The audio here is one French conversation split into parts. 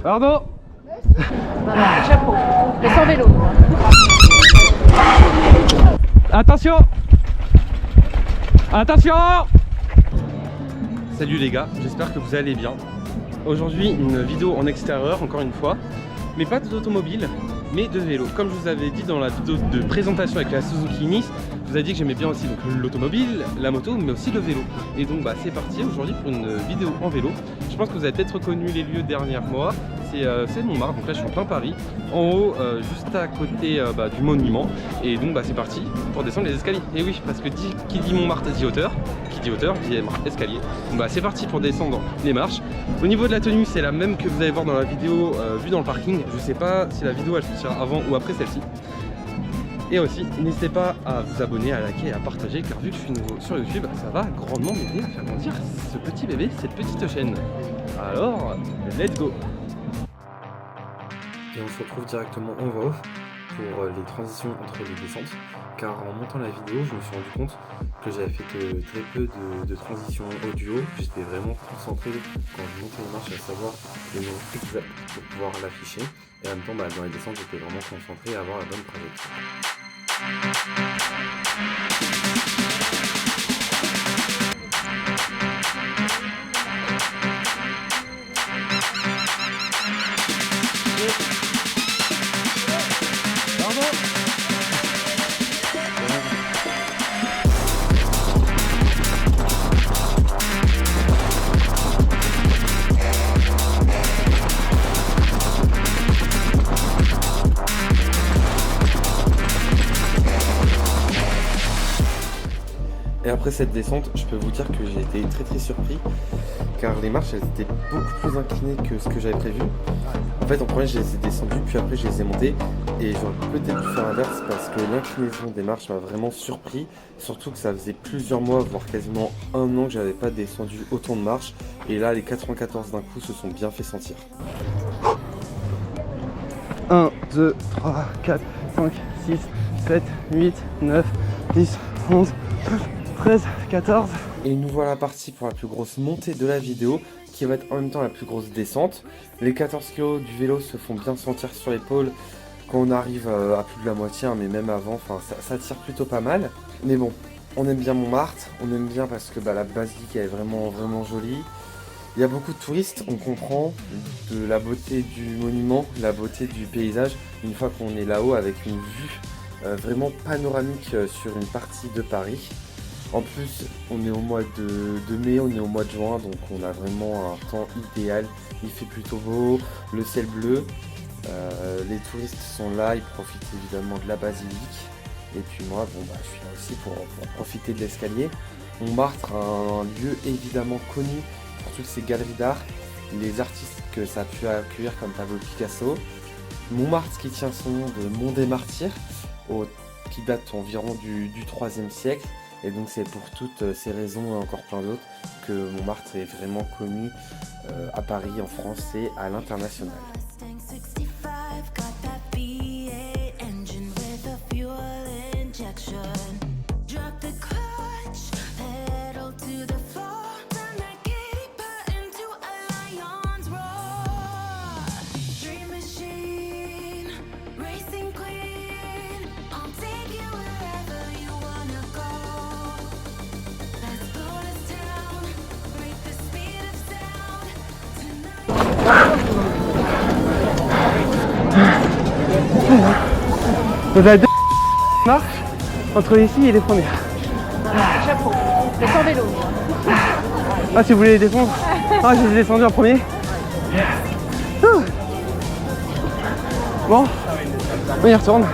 Pardon. Chapeau, mais sans vélo. Attention. Attention. Salut les gars, j'espère que vous allez bien. Aujourd'hui une vidéo en extérieur encore une fois, mais pas d'automobile, mais de vélo. Comme je vous avais dit dans la vidéo de présentation avec la Suzuki Ignis, je vous ai dit que j'aimais bien aussi l'automobile, la moto, mais aussi le vélo. Et donc c'est parti aujourd'hui pour une vidéo en vélo. Je pense que vous avez peut-être reconnu les lieux derrière moi. C'est Montmartre, donc là je suis en plein Paris, en haut, juste à côté du monument. Et donc c'est parti pour descendre les escaliers. Et oui, parce que qui dit Montmartre dit hauteur, qui dit hauteur dit escalier. Donc c'est parti pour descendre les marches. Au niveau de la tenue, c'est la même que vous allez voir dans la vidéo vue dans le parking. Je sais pas si la vidéo elle sortira avant ou après celle-ci. Et aussi, n'hésitez pas à vous abonner, à liker et à partager, car vu que je suis nouveau sur YouTube, ça va grandement m'aider à faire grandir ce petit bébé, cette petite chaîne. Alors, let's go! Et on se retrouve directement en voix off pour les transitions entre les descentes, car en montant la vidéo, je me suis rendu compte que j'avais fait que très peu de transitions audio. J'étais vraiment concentré quand je montais les marches, à savoir le nom exact pour pouvoir l'afficher. Et en même temps, dans les descentes, j'étais vraiment concentré à avoir la bonne trajectoire. Et après cette descente, je peux vous dire que j'ai été très surpris, car les marches elles étaient beaucoup plus inclinées que ce que j'avais prévu. En fait en premier je les ai descendues, puis après je les ai montées, et j'aurais peut-être dû faire l'inverse parce que l'inclinaison des marches m'a vraiment surpris, surtout que ça faisait plusieurs mois, voire quasiment un an que j'avais pas descendu autant de marches, et là les 94 d'un coup se sont bien fait sentir. 1, 2, 3, 4, 5, 6, 7, 8, 9, 10, 11, 13, 14. Et nous voilà partis pour la plus grosse montée de la vidéo, qui va être en même temps la plus grosse descente. Les 14 kg du vélo se font bien sentir sur l'épaule quand on arrive à plus de la moitié, mais même avant, ça tire plutôt pas mal. Mais bon, on aime bien Montmartre, on aime bien parce que la basilique est vraiment jolie. Il y a beaucoup de touristes, on comprend de la beauté du monument, la beauté du paysage, une fois qu'on est là-haut avec une vue vraiment panoramique sur une partie de Paris. En plus, on est au mois de mai, on est au mois de juin, donc on a vraiment un temps idéal. Il fait plutôt beau, le ciel bleu, les touristes sont là, ils profitent évidemment de la basilique. Et puis moi, je suis là aussi pour profiter de l'escalier. Montmartre, un lieu évidemment connu pour toutes ces galeries d'art, les artistes que ça a pu accueillir comme Pablo Picasso. Montmartre qui tient son nom de Mont des Martyrs, qui date environ du 3e siècle. Et donc c'est pour toutes ces raisons et encore plein d'autres que Montmartre est vraiment connu à Paris, en France et à l'international. Vous avez deux marches entre ici et les premières. Chapeau, mais sans vélo. Ah, si vous voulez les descendre. Ah, je les ai descendus en premier. Bon, on y retourne.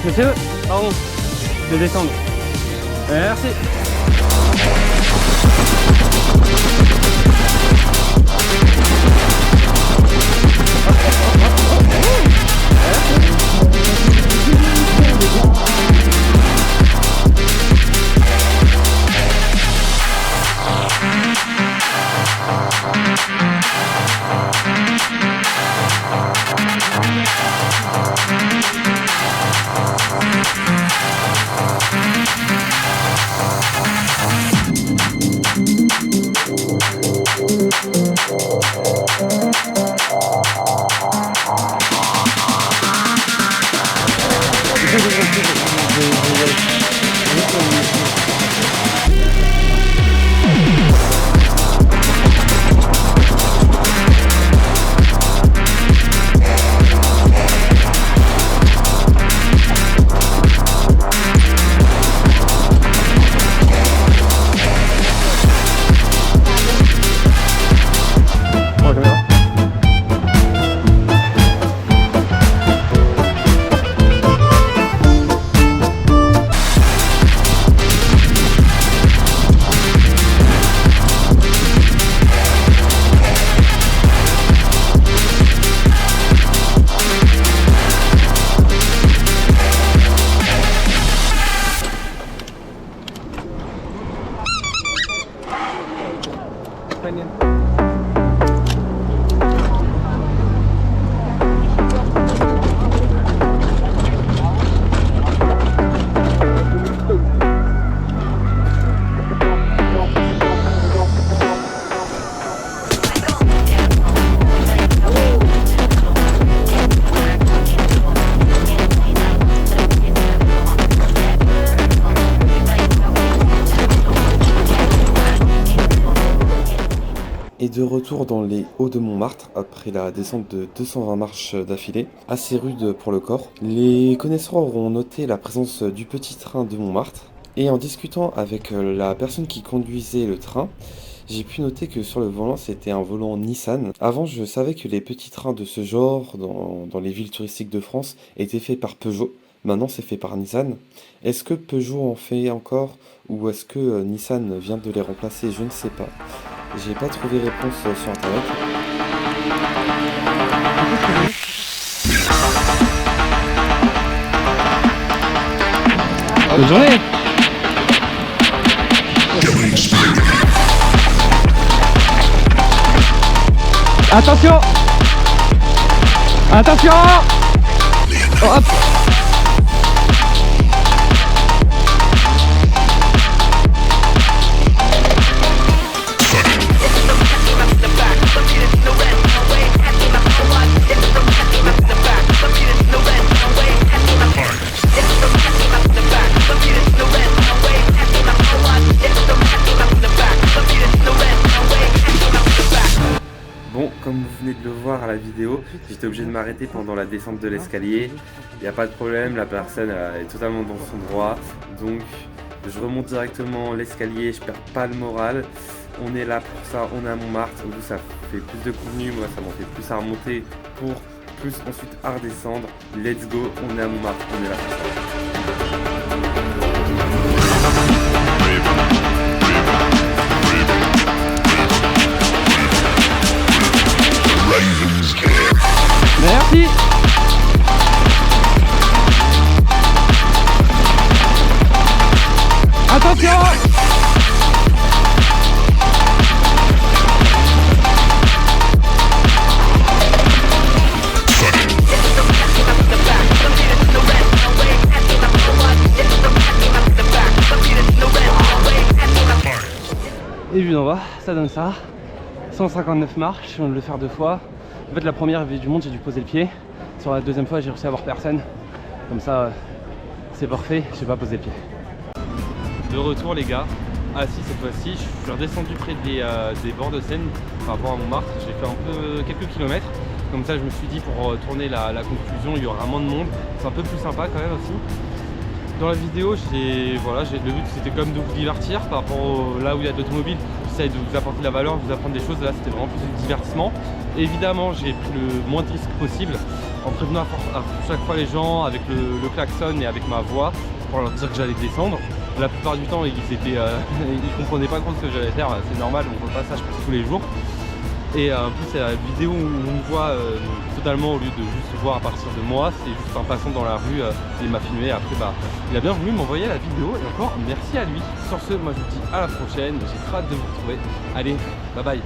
Monsieur, pardon, de descendre. Merci. Et de retour dans les hauts de Montmartre, après la descente de 220 marches d'affilée, assez rude pour le corps. Les connaisseurs auront noté la présence du petit train de Montmartre. Et en discutant avec la personne qui conduisait le train, j'ai pu noter que sur le volant, c'était un volant Nissan. Avant, je savais que les petits trains de ce genre, dans les villes touristiques de France, étaient faits par Peugeot. Maintenant, c'est fait par Nissan. Est-ce que Peugeot en fait encore, ou est-ce que Nissan vient de les remplacer? Je ne sais pas. J'ai pas trouvé réponse sur internet. Bonne journée. Attention. Attention. Oh, hop. Bon, comme vous venez de le voir à la vidéo, j'étais obligé de m'arrêter pendant la descente de l'escalier. Il n'y a pas de problème, la personne est totalement dans son droit. Donc je remonte directement l'escalier, je perds pas le moral. On est là pour ça, on est à Montmartre. Vous, ça fait plus de contenu, moi ça m'en fait plus à remonter pour plus ensuite à redescendre. Let's go, on est à Montmartre, on est là pour ça. Merci. Attention. Et vu d'en bas, ça donne ça. 159 marches, je viens de le faire 2 fois. En fait, la première vue du monde, j'ai dû poser le pied. Sur la deuxième fois, j'ai réussi à voir personne. Comme ça, c'est parfait, j'ai pas posé le pied. De retour, les gars. Assis cette fois-ci, je suis redescendu près des bords de Seine par rapport à Montmartre. J'ai fait un peu quelques kilomètres. Comme ça, je me suis dit pour tourner la conclusion, il y aura moins de monde. C'est un peu plus sympa quand même aussi. Dans la vidéo, le but c'était comme de vous divertir par rapport là où il y a de l'automobile. J'essaye de vous apporter de la valeur, de vous apprendre des choses. Là, c'était vraiment plus du divertissement. Évidemment, j'ai pris le moins de risques possible en prévenant à chaque fois les gens avec le klaxon et avec ma voix pour leur dire que j'allais descendre. La plupart du temps, ils comprenaient pas trop ce que j'allais faire. C'est normal, on ne fait pas ça tous les jours. Et en plus, c'est la vidéo où on me voit totalement au lieu de juste se voir à partir de moi. C'est juste un passant dans la rue, il m'a filmé. Après, il a bien voulu m'envoyer la vidéo. Et encore, merci à lui. Sur ce, moi je vous dis à la prochaine. J'ai très hâte de vous retrouver. Allez, bye bye.